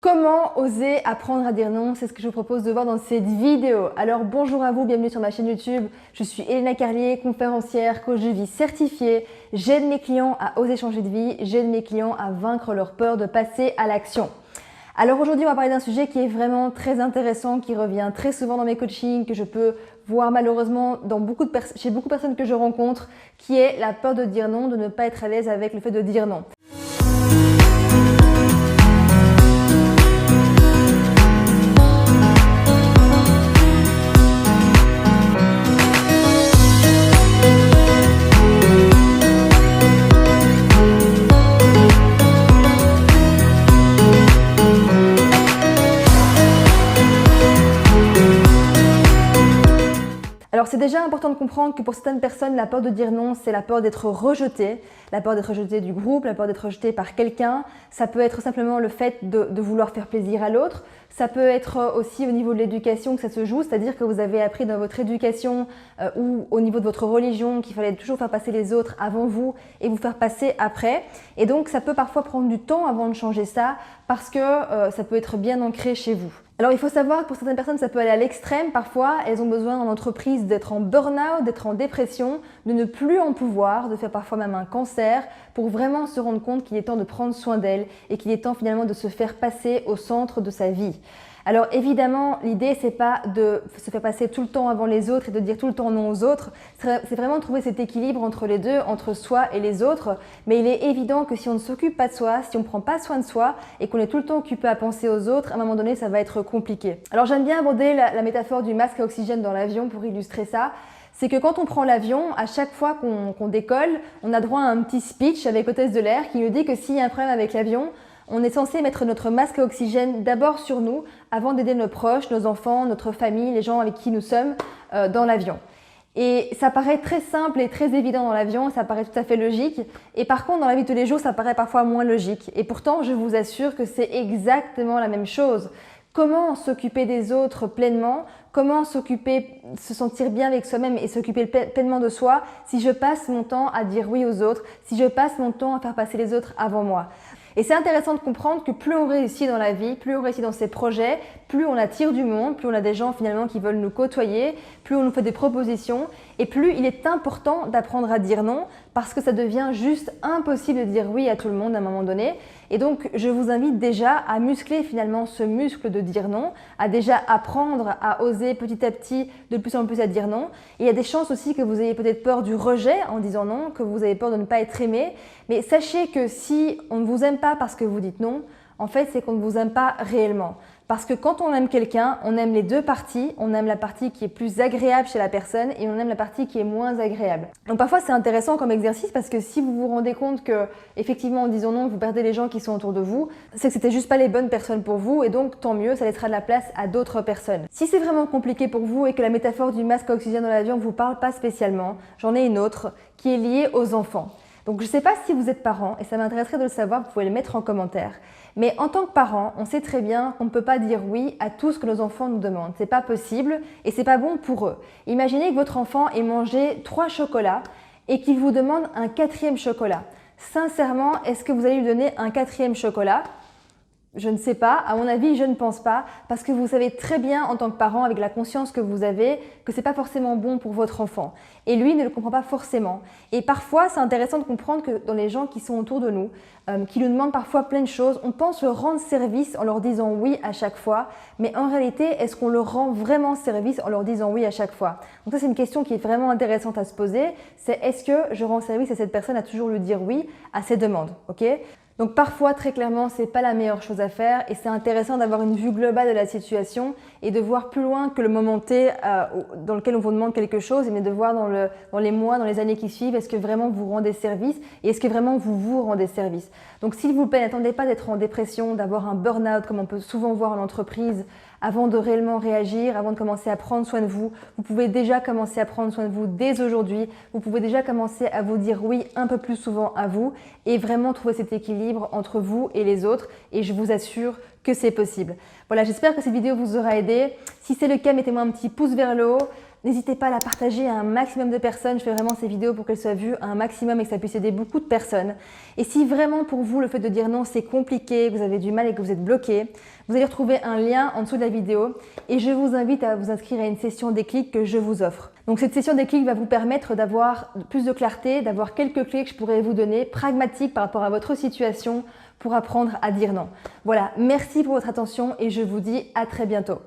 Comment oser apprendre à dire non? C'est ce que je vous propose de voir dans cette vidéo. Alors bonjour à vous, bienvenue sur ma chaîne YouTube. Je suis Elena Carlier, conférencière, coach de vie certifiée. J'aide mes clients à oser changer de vie, j'aide mes clients à vaincre leur peur de passer à l'action. Alors aujourd'hui, on va parler d'un sujet qui est vraiment très intéressant, qui revient très souvent dans mes coachings, que je peux voir malheureusement chez beaucoup de personnes que je rencontre, qui est la peur de dire non, de ne pas être à l'aise avec le fait de dire non. Alors c'est déjà important de comprendre que pour certaines personnes, la peur de dire non, c'est la peur d'être rejeté du groupe, la peur d'être rejeté par quelqu'un. Ça peut être simplement le fait de vouloir faire plaisir à l'autre. Ça peut être aussi au niveau de l'éducation que ça se joue, c'est-à-dire que vous avez appris dans votre éducation ou au niveau de votre religion qu'il fallait toujours faire passer les autres avant vous et vous faire passer après. Et donc ça peut parfois prendre du temps avant de changer ça parce que ça peut être bien ancré chez vous. Alors il faut savoir que pour certaines personnes ça peut aller à l'extrême, parfois elles ont besoin en entreprise d'être en burn-out, d'être en dépression, de ne plus en pouvoir, de faire parfois même un cancer pour vraiment se rendre compte qu'il est temps de prendre soin d'elles et qu'il est temps finalement de se faire passer au centre de sa vie. Alors évidemment, l'idée c'est pas de se faire passer tout le temps avant les autres et de dire tout le temps non aux autres, c'est vraiment de trouver cet équilibre entre les deux, entre soi et les autres, mais il est évident que si on ne s'occupe pas de soi, si on ne prend pas soin de soi et qu'on est tout le temps occupé à penser aux autres, à un moment donné ça va être compliqué. Alors j'aime bien aborder la métaphore du masque à oxygène dans l'avion pour illustrer ça. C'est que quand on prend l'avion, à chaque fois qu'on décolle, on a droit à un petit speech avec l'hôtesse de l'air qui nous dit que s'il y a un problème avec l'avion, on est censé mettre notre masque à oxygène d'abord sur nous avant d'aider nos proches, nos enfants, notre famille, les gens avec qui nous sommes dans l'avion. Et ça paraît très simple et très évident dans l'avion, ça paraît tout à fait logique. Et par contre, dans la vie de tous les jours, ça paraît parfois moins logique. Et pourtant, je vous assure que c'est exactement la même chose. Comment s'occuper des autres pleinement? Comment se sentir bien avec soi-même et s'occuper pleinement de soi si je passe mon temps à dire oui aux autres, si je passe mon temps à faire passer les autres avant moi? Et c'est intéressant de comprendre que plus on réussit dans la vie, plus on réussit dans ses projets, plus on attire du monde, plus on a des gens finalement qui veulent nous côtoyer, plus on nous fait des propositions et plus il est important d'apprendre à dire non parce que ça devient juste impossible de dire oui à tout le monde à un moment donné. Et donc je vous invite déjà à muscler finalement ce muscle de dire non, à déjà apprendre à oser petit à petit de plus en plus à dire non. Et il y a des chances aussi que vous ayez peut-être peur du rejet en disant non, que vous avez peur de ne pas être aimé. Mais sachez que si on ne vous aime pas parce que vous dites non, en fait c'est qu'on ne vous aime pas réellement. Parce que quand on aime quelqu'un, on aime les deux parties, on aime la partie qui est plus agréable chez la personne et on aime la partie qui est moins agréable. Donc parfois c'est intéressant comme exercice parce que si vous vous rendez compte que effectivement en disant non, vous perdez les gens qui sont autour de vous, c'est que c'était juste pas les bonnes personnes pour vous et donc tant mieux, ça laissera de la place à d'autres personnes. Si c'est vraiment compliqué pour vous et que la métaphore du masque à oxygène dans l'avion ne vous parle pas spécialement, j'en ai une autre qui est liée aux enfants. Donc je ne sais pas si vous êtes parent et ça m'intéresserait de le savoir, vous pouvez le mettre en commentaire. Mais en tant que parent, on sait très bien qu'on ne peut pas dire oui à tout ce que nos enfants nous demandent. C'est pas possible et c'est pas bon pour eux. Imaginez que votre enfant ait mangé 3 chocolats et qu'il vous demande un 4e chocolat. Sincèrement, est-ce que vous allez lui donner un 4e chocolat ? Je ne sais pas, à mon avis, je ne pense pas, parce que vous savez très bien en tant que parent, avec la conscience que vous avez, que c'est pas forcément bon pour votre enfant. Et lui ne le comprend pas forcément. Et parfois, c'est intéressant de comprendre que dans les gens qui sont autour de nous, qui nous demandent parfois plein de choses, on pense leur rendre service en leur disant oui à chaque fois, mais en réalité, est-ce qu'on leur rend vraiment service en leur disant oui à chaque fois? Donc ça, c'est une question qui est vraiment intéressante à se poser, c'est est-ce que je rends service à cette personne à toujours lui dire oui à ses demandes, ok? Donc parfois, très clairement, c'est pas la meilleure chose à faire et c'est intéressant d'avoir une vue globale de la situation et de voir plus loin que le moment T dans lequel on vous demande quelque chose, mais de voir dans les mois, dans les années qui suivent, est-ce que vraiment vous rendez service et est-ce que vraiment vous vous rendez service. Donc s'il vous plaît, n'attendez pas d'être en dépression, d'avoir un burn-out comme on peut souvent voir en entreprise avant de réellement réagir, avant de commencer à prendre soin de vous. Vous pouvez déjà commencer à prendre soin de vous dès aujourd'hui. Vous pouvez déjà commencer à vous dire oui un peu plus souvent à vous et vraiment trouver cet équilibre entre vous et les autres. Et je vous assure que c'est possible. Voilà, j'espère que cette vidéo vous aura aidé. Si c'est le cas, mettez-moi un petit pouce vers le haut. N'hésitez pas à la partager à un maximum de personnes. Je fais vraiment ces vidéos pour qu'elles soient vues à un maximum et que ça puisse aider beaucoup de personnes. Et si vraiment pour vous le fait de dire non c'est compliqué, que vous avez du mal et que vous êtes bloqué, vous allez retrouver un lien en dessous de la vidéo et je vous invite à vous inscrire à une session déclic que je vous offre. Donc cette session déclic va vous permettre d'avoir plus de clarté, d'avoir quelques clés que je pourrais vous donner, pragmatiques par rapport à votre situation pour apprendre à dire non. Voilà, merci pour votre attention et je vous dis à très bientôt.